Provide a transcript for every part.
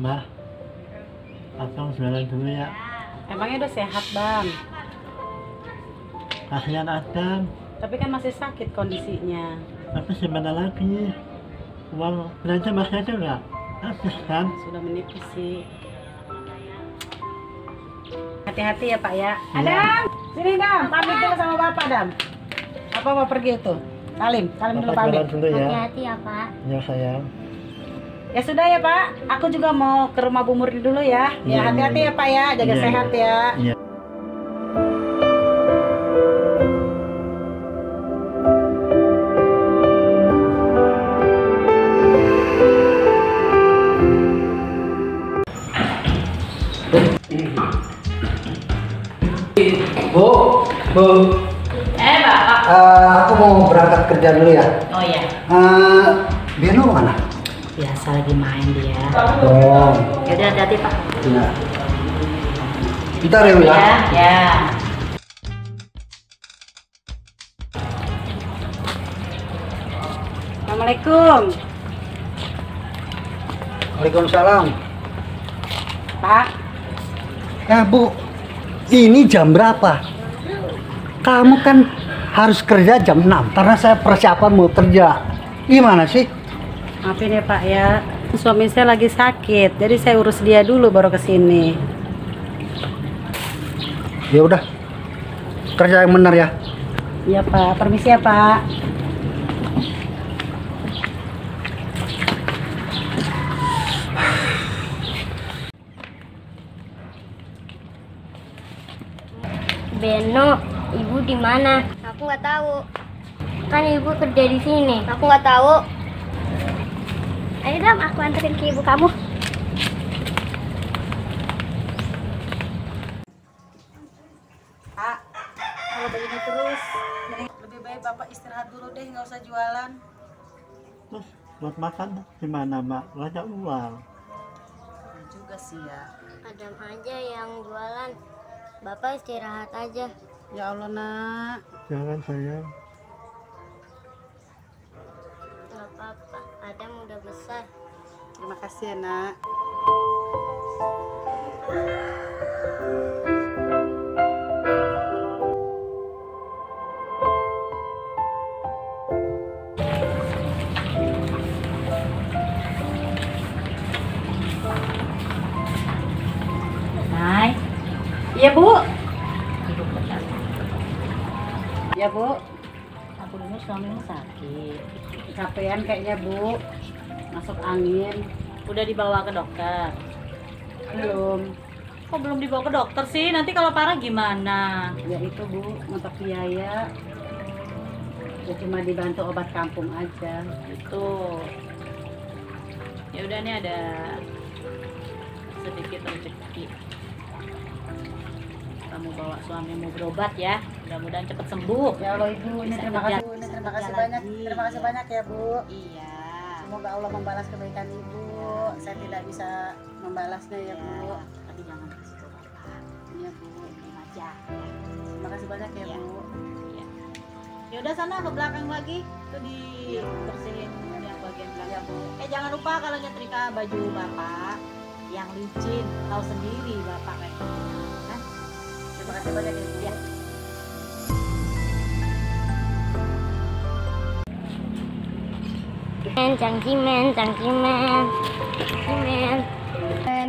Mbah, Akang jualan dulu ya. Emangnya udah sehat, Bang? Kasihan Adam, Tapi kan masih sakit kondisinya. tapi gimana lagi? Uang belanja masih ada nggak? Habis kan? Sudah menipis sih. Hati-hati ya, Pak ya. Iya. Adam, sini Dam, pamit dulu sama Bapak, Dam. Apa mau pergi tuh? Salim dulu Bapak pamit. jualan dulu ya. Hati-hati ya Pak. Ya sayang. Ya sudah ya, Pak. Aku juga mau ke rumah Bu Murni dulu ya. Iya, Ya hati-hati iya. ya, Pak ya. Jaga Iya, sehat ya. Iya. Bu, Bapak. aku mau berangkat kerja dulu ya. Oh iya. Beno mana? Biasa lagi main dia. Oh, Ya udah hati-hati, Pak. iya. Bentar ya, Bu ya. Ya. Assalamualaikum, Waalaikumsalam. Pak. Bu, ini jam berapa? Kamu kan harus kerja jam 6 karena saya persiapan mau kerja. Gimana sih? Maafin ya, Pak ya. Suami saya lagi sakit, jadi saya urus dia dulu baru ke sini. Ya udah. Kerja yang benar ya. Iya, Pak. Permisi ya, Pak. Beno, ibu di mana? Aku nggak tahu. Kan ibu kerja di sini. Aku nggak tahu. Ayo Dam, aku anterin ke ibu kamu. Pak, kalau begini terus, lebih baik Bapak istirahat dulu deh, nggak usah jualan. Terus buat makan gimana, Mbak? Nggak ada uang. Ya juga sih ya. Adam aja yang jualan. Bapak istirahat aja. Ya Allah, Nak. Jangan sayang. Nggak apa-apa. Adam udah besar. Terima kasih ya, Nak. Hai. Iya, Bu. Ya, Bu. Aku dulu suamimu sakit. Capean kayaknya, Bu. Masuk angin. Udah dibawa ke dokter? Belum. Kok belum dibawa ke dokter sih? Nanti kalau parah gimana? Ya itu, Bu, untuk biaya. Ya cuma dibantu obat kampung aja. Itu. Ya udah, nih ada sedikit rezeki. Kamu bawa suamimu berobat ya. Mudah-mudahan cepat sembuh. Ya Allah, Ibu, ini Bisa terima kerja. kasih. Ini terima kasih Kerja banyak. lagi. Terima kasih banyak ya, Bu. Iya. Semoga Allah membalas kebaikan Ibu. Saya tidak bisa membalasnya ya, Bu. Tapi jangan kasih ke Bapak. Iya, Bu. Diam aja. Terima kasih banyak ya, Iya. Bu. Iya. Ya udah sana ke belakang lagi tuh dibersihin yang bagian belakang. Jangan lupa kalau nyetrika baju bapak yang licin, tahu sendiri bapak kayak gitu kan. Terima kasih banyak ya, Bu. Ya. Cangkimen.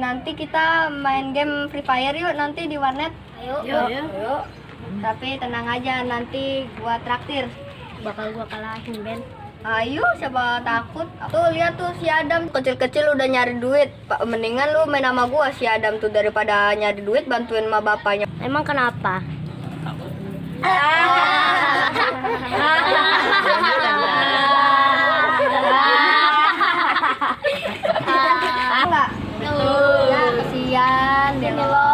Nanti kita main game Free Fire yuk nanti di warnet. Ayo. Yuk. Tapi tenang aja, nanti gua traktir. Bakal gua kalahin, Ben. Ayo, siapa takut? Tuh lihat tuh si Adam kecil-kecil udah nyari duit. Pak, mendingan lu main sama gua si Adam tuh daripada nyari duit bantuin sama bapaknya. Emang kenapa? Enggak. Ya, kesian Belo.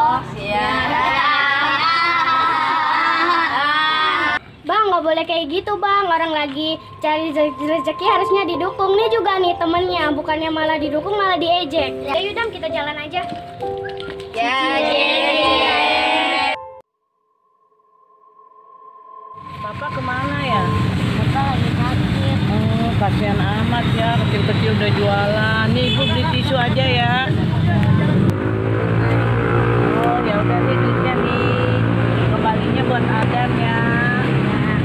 Bang, nggak boleh kayak gitu bang. Orang lagi cari rezeki harusnya didukung. Nih juga nih temennya, bukannya malah didukung malah diejek. Ayo Dam, kita jalan aja. Ya. Bapak kemana ya? Bapak lagi sakit. Oh, kasihan amat ya, kecil-kecil udah jualan. Nih ibu beli tisu aja ya. ada nih duitnya nih. Kembalinya buat Adam ya.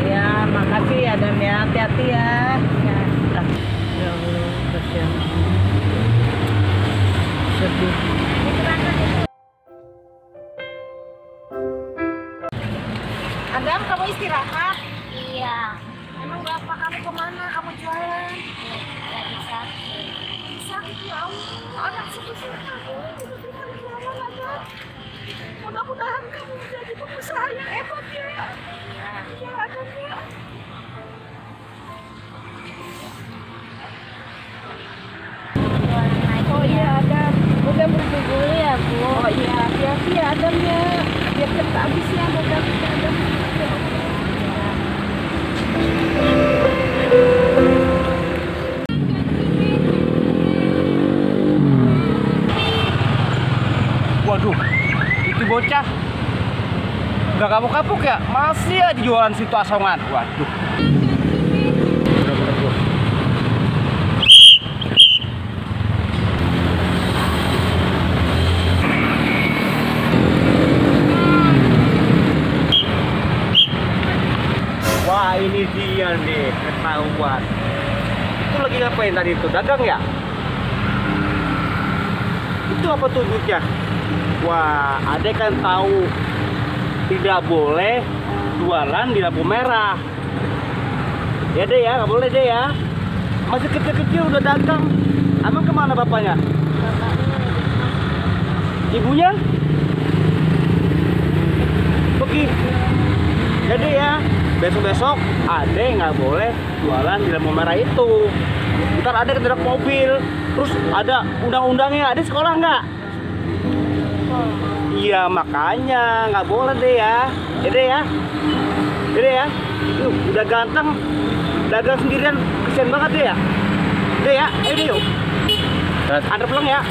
Ya, makasih Adam ya. Hati-hati ya. Ya Allah, kasihan. Sedih. Adam, kamu istirahat? Iya. Emang bapak kamu kemana? Kamu jualan? Lagi sakit. Sakit ya Allah. Anak sebesar kamu udah berikan jualan Adam. Mudah-mudahan kamu menjadi pengusaha yang hebat ya. Ya Adam ya. Oh iya Adam, udah berhenti dulu ya Bu. Oh iya, hati-hati ya Adam ya. Biar cepat habis ya Adam. Waduh, itu bocah nggak kapok-kapok ya, masih aja jualan situ asongan. Waduh. Wah, ini dia nih, ketahuan. Itu lagi ngapain tadi itu? Dagang ya? Itu apa tuh duitnya? Wah, adek kan tahu tidak boleh jualan di lampu merah. Ya deh ya, nggak boleh deh ya. Masih kecil-kecil udah dagang. Emang kemana bapaknya? Ibunya? Pergi. Ya deh ya, besok-besok adek nggak boleh jualan di lampu merah itu. Ntar adek ketabrak mobil. Terus ada undang-undangnya, adek sekolah nggak? Iya makanya nggak boleh deh ya. Ya deh ya. Ya deh ya. Udah ganteng, dagang sendirian, kesian banget deh ya. Deh ya, ayo deh yuk. Antar pulang ya.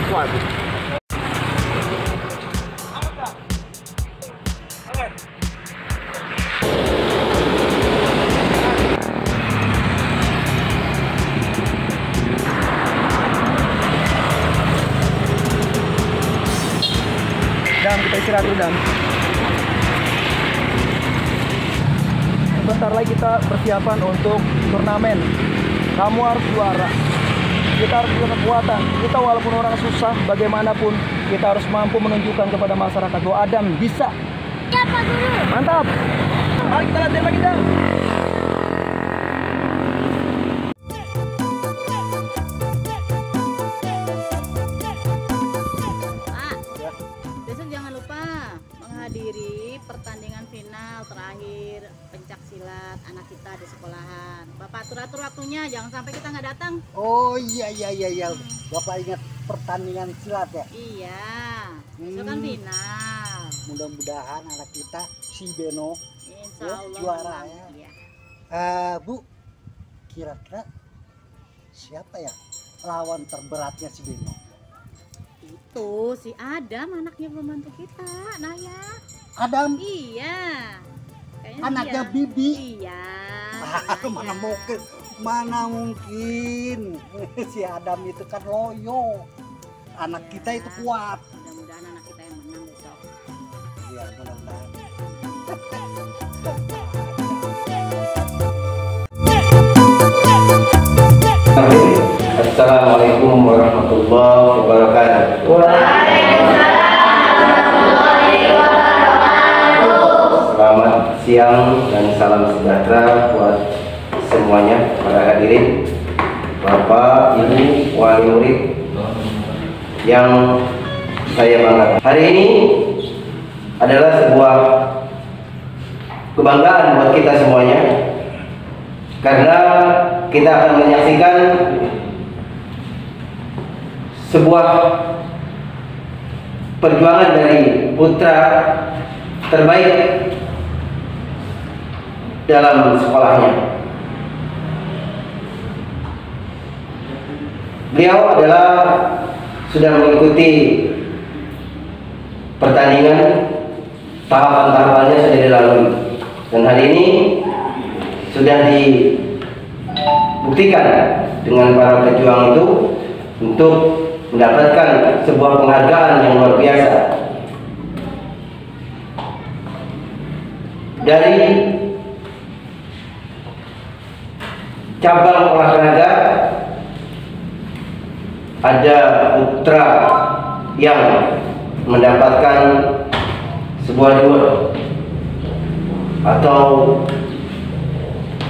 Waduh. Dam, kita istirahat dulu, Dam. Bentar lagi kita persiapan untuk turnamen. Kamu harus juara. Kita harus punya kekuatan. Kita walaupun orang susah, bagaimanapun kita harus mampu menunjukkan kepada masyarakat bahwa Adam bisa. Siapa dulu? Mantap. Mari kita latihan lagi, Dam. Besok jangan lupa menghadiri pertandingan final terakhir pencak silat anak kita di sekolahan. Bapak atur-atur waktunya, jangan sampai kita nggak datang. Oh iya. Bapak ingat pertandingan silat ya? Iya, besok kan final. Mudah-mudahan anak kita si Beno Insya ya, Allah juara menang. ya. Iya. Bu, kira-kira siapa ya lawan terberatnya si Beno? Itu si Adam, anaknya pembantu kita, Naya. Adam, Iya. Kayaknya anaknya dia. Bibi. Iya. Mana mungkin si Adam itu kan loyo. Anak kita itu kuat. Mudah-mudahan anak kita yang menang besok. Iya, mudah-mudahan. Assalamualaikum warahmatullahi wabarakatuh. Selamat siang dan salam sejahtera buat semuanya, para hadirin, Bapak, Ibu, wali murid yang saya banggakan. Hari ini adalah sebuah kebanggaan buat kita semuanya, karena kita akan menyaksikan sebuah perjuangan dari putra terbaik dalam sekolahnya. Beliau adalah sudah mengikuti pertandingan, tahapan-tahapannya sudah dilalui, dan hari ini sudah dibuktikan dengan para pejuang itu untuk mendapatkan sebuah penghargaan yang luar biasa. dari cabang olahraga ada putra yang mendapatkan sebuah reward atau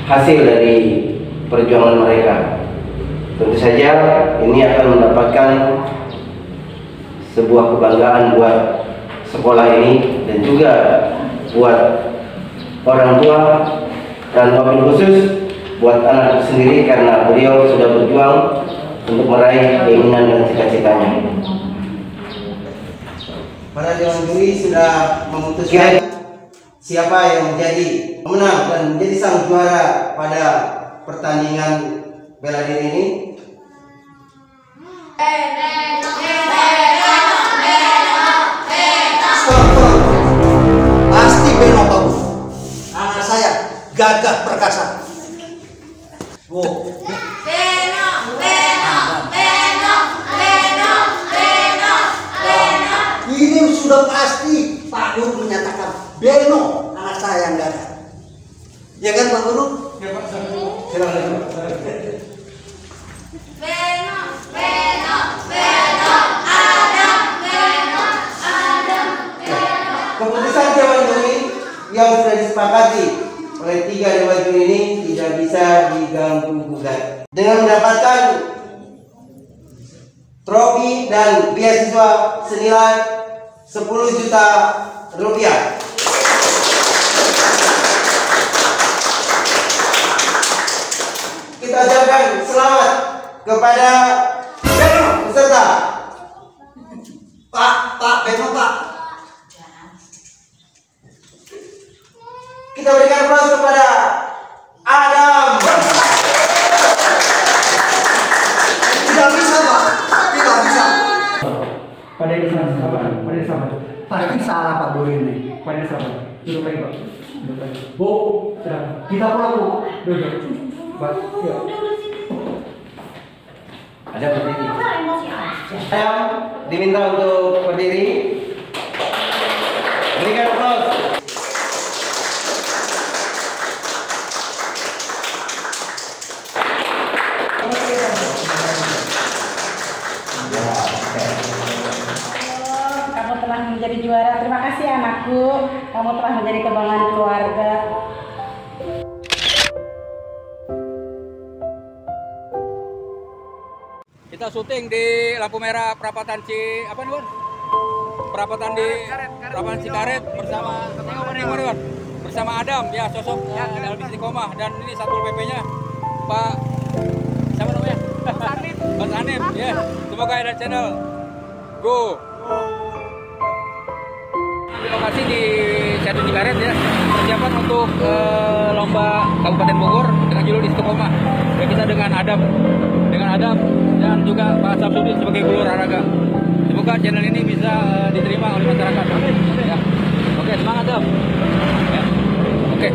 hasil dari perjuangan mereka. Tentu saja ini akan mendapatkan sebuah kebanggaan buat sekolah ini dan juga buat orang tua, dan mobil khusus buat anak sendiri karena beliau sudah berjuang untuk meraih keinginan dan cita-citanya. Para dewan juri sudah memutuskan siapa yang menjadi pemenang dan menjadi sang juara pada pertandingan bela diri ini. Pasti Beno bagus. Anak saya gagah perkasa. Ini sudah pasti Pak Guru menyatakan Beno anak saya yang gagah. Ya kan Pak Guru? Ya Pak. Silakan. Keputusan dewan juri yang sudah disepakati oleh 3 dewan juri ini tidak bisa diganggu gugat. Dengan mendapatkan trofi dan beasiswa senilai 10 juta rupiah. Kita ucapkan selamat kepada Beno beserta Pak Beno Pak. Kita berikan aplaus kepada Adam. Tidak bisa Pak. Tidak bisa. Pada ini sama. Pak ini salah Pak Guru ini. Pada ini sama. Duduk lagi Pak. Duduk lagi. Bu, kita pulang Bu. Duduk. Pak, yuk. Ada berdiri. Saya diminta untuk berdiri. Berikan aplaus. Kamu telah menjadi juara. Terima kasih anakku. Kamu telah menjadi kebanggaan keluarga. Kita syuting di lampu merah perapatan perapatan di perapatan Cikaret bersama bersama Adam ya, sosok dalam istiqomah, dan ini Satpol PP-nya Pak siapa namanya? Mas Anip ya. Semoga ada channel go. Di lokasi di Satu Cikaret ya, persiapan untuk lomba Kabupaten Bogor dengan judul Istiqomah. Ya, kita dengan Adam dan juga Pak Samsudin sebagai guru olahraga. Semoga channel ini bisa diterima oleh masyarakat. Ya. Oke, semangat Dam. Ya. Oke,